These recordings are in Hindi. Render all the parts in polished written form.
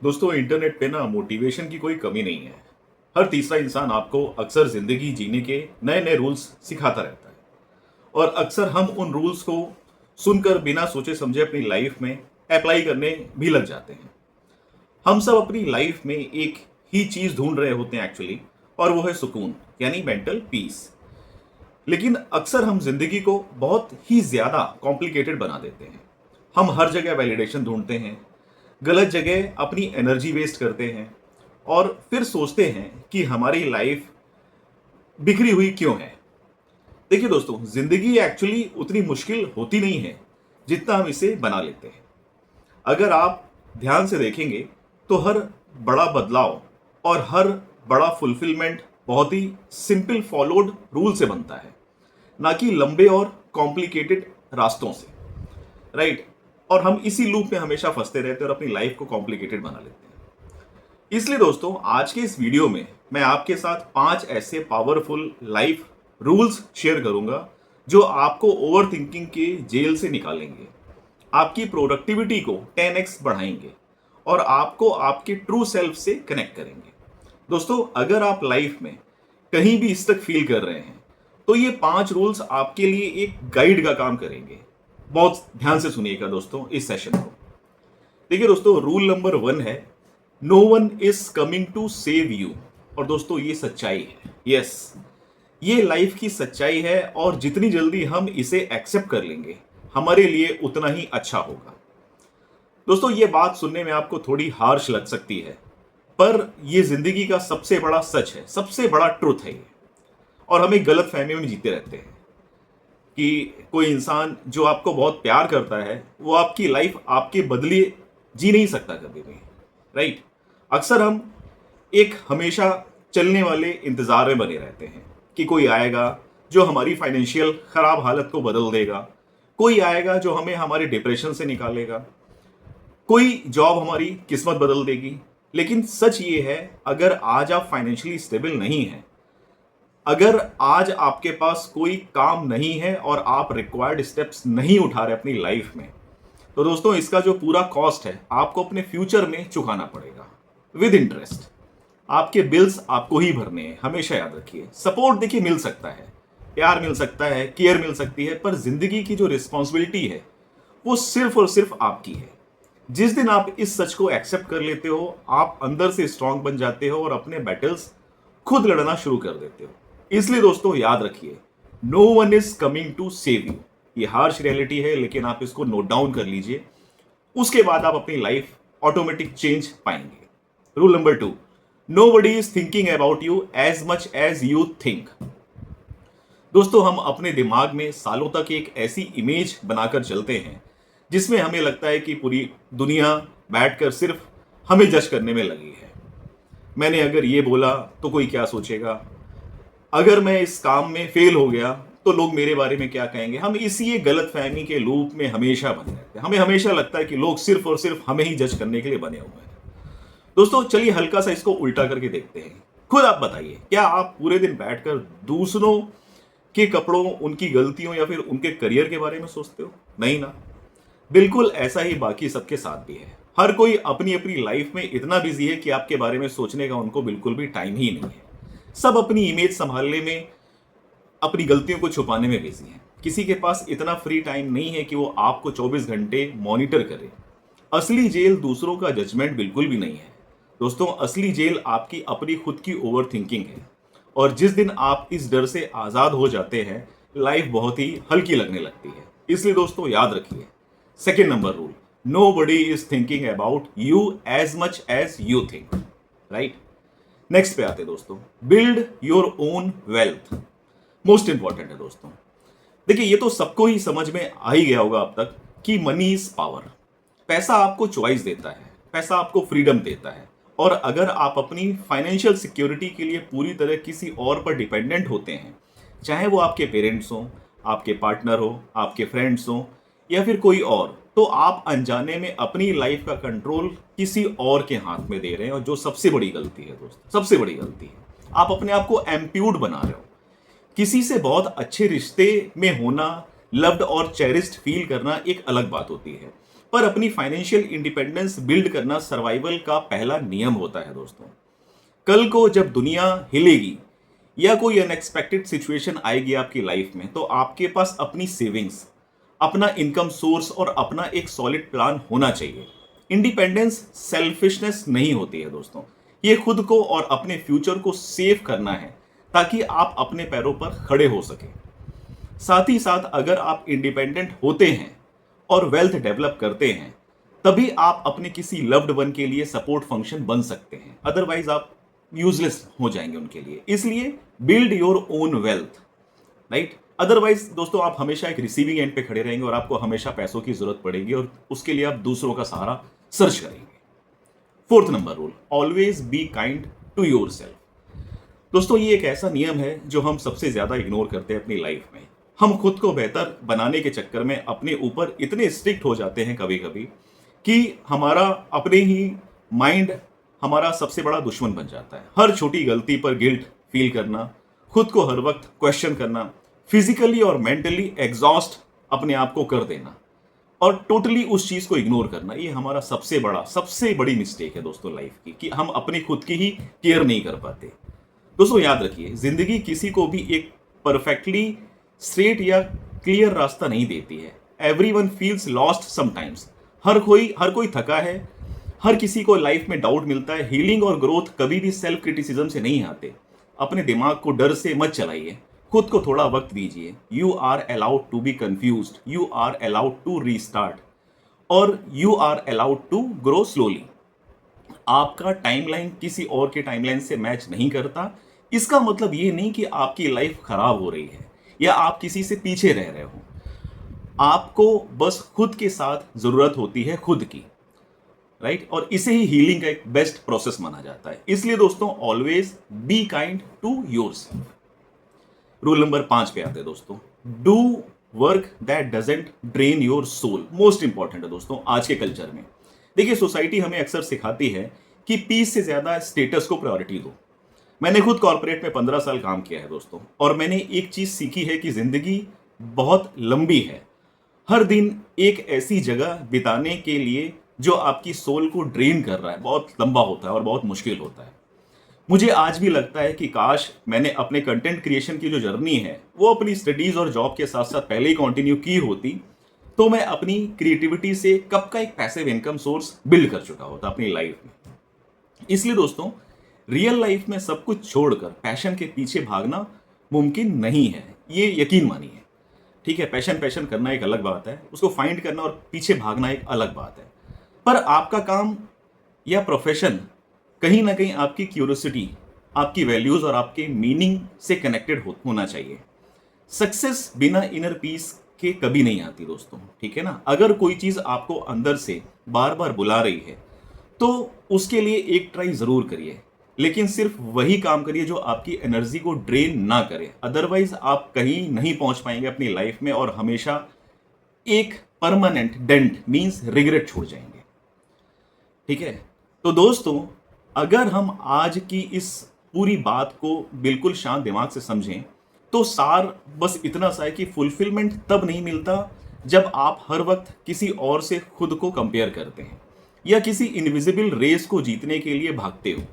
दोस्तों इंटरनेट पे ना मोटिवेशन की कोई कमी नहीं है। हर तीसरा इंसान आपको अक्सर जिंदगी जीने के नए नए रूल्स सिखाता रहता है और अक्सर हम उन रूल्स को सुनकर बिना सोचे समझे अपनी लाइफ में अप्लाई करने भी लग जाते हैं। हम सब अपनी लाइफ में एक ही चीज ढूंढ रहे होते हैं एक्चुअली, और वो है सुकून, यानी मेंटल पीस। लेकिन अक्सर हम जिंदगी को बहुत ही ज्यादा कॉम्प्लिकेटेड बना देते हैं। हम हर जगह वैलिडेशन ढूंढते हैं, गलत जगह अपनी एनर्जी वेस्ट करते हैं और फिर सोचते हैं कि हमारी लाइफ बिखरी हुई क्यों है। देखिए दोस्तों, जिंदगी एक्चुअली उतनी मुश्किल होती नहीं है जितना हम इसे बना लेते हैं। अगर आप ध्यान से देखेंगे तो हर बड़ा बदलाव और हर बड़ा फुलफिलमेंट बहुत ही सिंपल फॉलोड रूल से बनता है, ना कि लंबे और कॉम्प्लिकेटेड रास्तों से। राइट। और हम इसी लूप में हमेशा फंसते रहते हैं और अपनी लाइफ को कॉम्प्लिकेटेड बना लेते हैं। इसलिए दोस्तों, आज के इस वीडियो में मैं आपके साथ 5 ऐसे पावरफुल लाइफ रूल्स शेयर करूंगा जो आपको ओवर थिंकिंग के जेल से निकालेंगे, आपकी प्रोडक्टिविटी को 10x बढ़ाएंगे और आपको आपके ट्रू सेल्फ से कनेक्ट करेंगे। दोस्तों, अगर आप लाइफ में कहीं भी स्टक फील कर रहे हैं तो ये 5 रूल्स आपके लिए एक गाइड का काम करेंगे। बहुत ध्यान से सुनिएगा दोस्तों इस सेशन को। देखिए दोस्तों, रूल नंबर 1 है no one is coming to save you. और दोस्तों, ये सच्चाई है। यस, ये लाइफ की सच्चाई है और जितनी जल्दी हम इसे एक्सेप्ट कर लेंगे हमारे लिए उतना ही अच्छा होगा। दोस्तों, ये बात सुनने में आपको थोड़ी हार्श लग सकती है, पर यह जिंदगी का सबसे बड़ा सच है, सबसे बड़ा ट्रुथ है ये। और हम एक गलत फहमी में जीते रहते हैं कि कोई इंसान जो आपको बहुत प्यार करता है वो आपकी लाइफ आपके बदले जी नहीं सकता कभी भी। राइट। अक्सर हम एक हमेशा चलने वाले इंतजार में बने रहते हैं कि कोई आएगा जो हमारी फाइनेंशियल खराब हालत को बदल देगा, कोई आएगा जो हमें हमारे डिप्रेशन से निकालेगा, कोई जॉब हमारी किस्मत बदल देगी। लेकिन सच ये है, अगर आज आप फाइनेंशियली स्टेबल नहीं हैं, अगर आज आपके पास कोई काम नहीं है और आप रिक्वायर्ड स्टेप्स नहीं उठा रहे अपनी लाइफ में, तो दोस्तों इसका जो पूरा कॉस्ट है आपको अपने फ्यूचर में चुकाना पड़ेगा विद इंटरेस्ट। आपके बिल्स आपको ही भरने हैं, हमेशा याद रखिए। सपोर्ट देखिए मिल सकता है, प्यार मिल सकता है, केयर मिल सकती है, पर जिंदगी की जो रिस्पॉन्सिबिलिटी है वो सिर्फ और सिर्फ आपकी है। जिस दिन आप इस सच को एक्सेप्ट कर लेते हो, आप अंदर से स्ट्रांग बन जाते हो और अपने बैटल्स खुद लड़ना शुरू कर देते हो। इसलिए दोस्तों याद रखिए, no one is coming to save you. ये हार्श रियलिटी है, लेकिन आप इसको नोट डाउन कर लीजिए, उसके बाद आप अपनी लाइफ ऑटोमेटिक चेंज पाएंगे। Rule number 2, nobody is thinking about you as much as you think. दोस्तों, हम अपने दिमाग में सालों तक एक ऐसी इमेज बनाकर चलते हैं जिसमें हमें लगता है कि पूरी दुनिया बैठकर सिर्फ हमें जज करने में लगी है। मैंने अगर ये बोला तो कोई क्या सोचेगा, अगर मैं इस काम में फेल हो गया तो लोग मेरे बारे में क्या कहेंगे। हम इसी एक गलत फहमी के लूप में हमेशा बने रहते हैं। हमें हमेशा लगता है कि लोग सिर्फ और सिर्फ हमें ही जज करने के लिए बने हुए हैं। दोस्तों चलिए हल्का सा इसको उल्टा करके देखते हैं। खुद आप बताइए, क्या आप पूरे दिन बैठकर दूसरों के कपड़ों, उनकी गलतियों या फिर उनके करियर के बारे में सोचते हो? नहीं ना। बिल्कुल ऐसा ही बाकी सबके साथ भी है। हर कोई अपनी अपनी लाइफ में इतना बिजी है कि आपके बारे में सोचने का उनको बिल्कुल भी टाइम ही नहीं है। सब अपनी इमेज संभालने में, अपनी गलतियों को छुपाने में बिजी हैं। किसी के पास इतना फ्री टाइम नहीं है कि वो आपको 24 घंटे मॉनिटर करे। असली जेल दूसरों का जजमेंट बिल्कुल भी नहीं है दोस्तों। असली जेल आपकी अपनी खुद की ओवर थिंकिंग है, और जिस दिन आप इस डर से आजाद हो जाते हैं, लाइफ बहुत ही हल्की लगने लगती है। इसलिए दोस्तों याद रखिए, second number rule, nobody is thinking about you as much as you think. Right. Next पे आते हैं दोस्तों, build your own wealth. Most important है दोस्तों। देखिए, ये तो सबको ही समझ में आ ही गया होगा अब तक कि मनी इज पावर। पैसा आपको चॉइस देता है, पैसा आपको फ्रीडम देता है, और अगर आप अपनी फाइनेंशियल सिक्योरिटी के लिए पूरी तरह किसी और पर डिपेंडेंट होते हैं, चाहे वो आपके पेरेंट्स हों, आपके पार्टनर हो, आपके फ्रेंड्स हों या फिर कोई और, तो आप अनजाने में अपनी लाइफ का कंट्रोल किसी और के हाथ में दे रहे हैं। और जो सबसे बड़ी गलती है दोस्तों, सबसे बड़ी गलती है, आप अपने आप को एम्प्यूर्ड बना रहे हो। किसी से बहुत अच्छे रिश्ते में होना, लव्ड और चेरिस्ड फील करना एक अलग बात होती है, पर अपनी फाइनेंशियल इंडिपेंडेंस बिल्ड करना सर्वाइवल का पहला नियम होता है दोस्तों। कल को जब दुनिया हिलेगी या कोई अनएक्सपेक्टेड सिचुएशन आएगी आपकी लाइफ में, तो आपके पास अपनी सेविंग्स, अपना इनकम सोर्स और अपना एक सॉलिड प्लान होना चाहिए। इंडिपेंडेंस सेल्फिशनेस नहीं होती है दोस्तों, ये खुद को और अपने फ्यूचर को सेव करना है ताकि आप अपने पैरों पर खड़े हो सके। साथ ही साथ अगर आप इंडिपेंडेंट होते हैं और वेल्थ डेवलप करते हैं, तभी आप अपने किसी लव्ड वन के लिए सपोर्ट फंक्शन बन सकते हैं, अदरवाइज आप यूजलेस हो जाएंगे उनके लिए। इसलिए build your own wealth, right. Otherwise दोस्तों आप हमेशा एक रिसीविंग एंड पे खड़े रहेंगे और आपको हमेशा पैसों की जरूरत पड़ेगी और उसके लिए आप दूसरों का सहारा सर्च करेंगे। Fourth number rule, always be kind to your self. दोस्तों ये एक ऐसा नियम है जो हम सबसे ज्यादा इग्नोर करते हैं अपनी लाइफ में। हम खुद को बेहतर बनाने के चक्कर में अपने ऊपर इतने स्ट्रिक्ट हो जाते हैं कभी कभी कि हमारा अपने ही माइंड हमारा सबसे बड़ा दुश्मन बन जाता है। हर छोटी गलती पर गिल्ट फील करना, खुद को हर वक्त क्वेश्चन करना, फिजिकली और मेंटली एग्जॉस्ट अपने आप को कर देना और टोटली उस चीज को इग्नोर करना, ये हमारा सबसे बड़ी मिस्टेक है दोस्तों लाइफ की, कि हम अपनी खुद की ही केयर नहीं कर पाते। दोस्तों याद रखिए, जिंदगी किसी को भी एक परफेक्टली स्ट्रेट या क्लियर रास्ता नहीं देती है। Everyone feels lost sometimes. हर कोई थका है, हर किसी को लाइफ में डाउट मिलता है। हीलिंग और ग्रोथ कभी भी सेल्फ क्रिटिसिज्म से नहीं आते। अपने दिमाग को डर से मत चलाइए, खुद को थोड़ा वक्त दीजिए। You are allowed to be confused, you are allowed to restart और you are allowed to grow slowly. आपका टाइमलाइन किसी और के टाइमलाइन से मैच नहीं करता। इसका मतलब ये नहीं कि आपकी लाइफ खराब हो रही है या आप किसी से पीछे रह रहे हो। आपको बस खुद के साथ जरूरत होती है, खुद की, राइट। और इसे ही हीलिंग का एक बेस्ट प्रोसेस माना जाता है। इसलिए दोस्तों always be kind to yourself. Rule number 5 पे आते हैं दोस्तों, do work that doesn't drain your soul. Most important है दोस्तों आज के कल्चर में। देखिए सोसाइटी हमें अक्सर सिखाती है कि पीस से ज्यादा स्टेटस को प्रायोरिटी दो। मैंने खुद कॉर्पोरेट में 15 साल काम किया है दोस्तों, और मैंने एक चीज सीखी है कि जिंदगी बहुत लंबी है। हर दिन एक ऐसी जगह बिताने के लिए जो आपकी सोल को ड्रेन कर रहा है बहुत लंबा होता है और बहुत मुश्किल होता है। मुझे आज भी लगता है कि काश मैंने अपने कंटेंट क्रिएशन की जो जर्नी है वो अपनी स्टडीज और जॉब के साथ साथ पहले ही कंटिन्यू की होती, तो मैं अपनी क्रिएटिविटी से कब का एक पैसिव इनकम सोर्स बिल्ड कर चुका होता अपनी लाइफ में। इसलिए दोस्तों रियल लाइफ में सब कुछ छोड़कर पैशन के पीछे भागना मुमकिन नहीं है, ये यकीन मानिए। ठीक है, पैशन करना एक अलग बात है, उसको फाइंड करना और पीछे भागना एक अलग बात है। पर आपका काम या प्रोफेशन कहीं ना कहीं आपकी क्यूरियोसिटी, आपकी वैल्यूज और आपके मीनिंग से कनेक्टेड होना चाहिए। सक्सेस बिना इनर पीस के कभी नहीं आती दोस्तों, ठीक है ना। अगर कोई चीज आपको अंदर से बार बार बुला रही है तो उसके लिए एक ट्राई जरूर करिए, लेकिन सिर्फ वही काम करिए जो आपकी एनर्जी को ड्रेन ना करे। अदरवाइज आप कहीं नहीं पहुंच पाएंगे अपनी लाइफ में और हमेशा एक परमानेंट डेंट मींस रिग्रेट छोड़ जाएंगे। ठीक है, तो दोस्तों अगर हम आज की इस पूरी बात को बिल्कुल शांत दिमाग से समझें तो सार बस इतना सा है कि फुलफिलमेंट तब नहीं मिलता जब आप हर वक्त किसी और से खुद को कंपेयर करते हैं या किसी इनविजिबल रेस को जीतने के लिए भागते हो।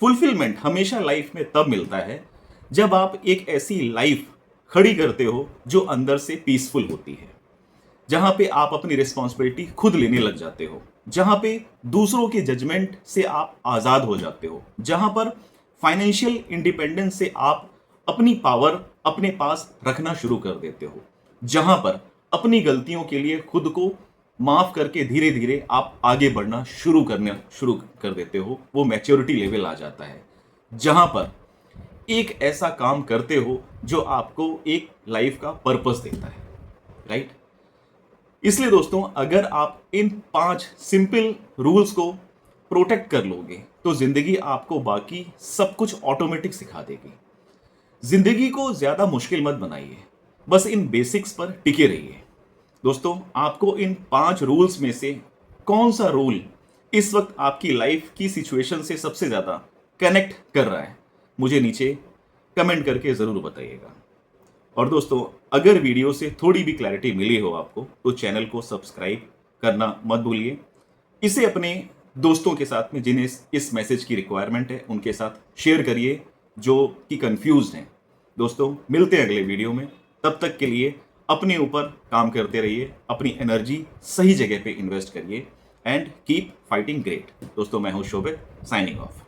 फुलफिलमेंट हमेशा लाइफ में तब मिलता है जब आप एक ऐसी लाइफ खड़ी करते हो जो अंदर से पीसफुल होती है, जहां पे आप अपनी रिस्पॉन्सिबिलिटी खुद लेने लग जाते हो, जहां पे दूसरों के जजमेंट से आप आजाद हो जाते हो, जहां पर फाइनेंशियल इंडिपेंडेंस से आप अपनी पावर अपने पास रखना शुरू कर देते हो, जहां पर अपनी गलतियों के लिए खुद को माफ करके धीरे धीरे आप आगे बढ़ना शुरू कर देते हो। वो मैच्योरिटी लेवल आ जाता है जहां पर एक ऐसा काम करते हो जो आपको एक लाइफ का पर्पस देता है, राइट। इसलिए दोस्तों अगर आप इन 5 सिंपल रूल्स को प्रोटेक्ट कर लोगे तो जिंदगी आपको बाकी सब कुछ ऑटोमेटिक सिखा देगी। जिंदगी को ज्यादा मुश्किल मत बनाइए, बस इन बेसिक्स पर टिके रहिए। दोस्तों आपको इन 5 रूल्स में से कौन सा रूल इस वक्त आपकी लाइफ की सिचुएशन से सबसे ज्यादा कनेक्ट कर रहा है, मुझे नीचे कमेंट करके जरूर बताइएगा। और दोस्तों अगर वीडियो से थोड़ी भी क्लैरिटी मिली हो आपको तो चैनल को सब्सक्राइब करना मत भूलिए। इसे अपने दोस्तों के साथ में जिन्हें इस मैसेज की रिक्वायरमेंट है उनके साथ शेयर करिए जो कि कंफ्यूज्ड हैं। दोस्तों मिलते हैं अगले वीडियो में, तब तक के लिए अपने ऊपर काम करते रहिए, अपनी एनर्जी सही जगह पे इन्वेस्ट करिए एंड कीप फाइटिंग ग्रेट। दोस्तों मैं हूं शोभित, साइनिंग ऑफ।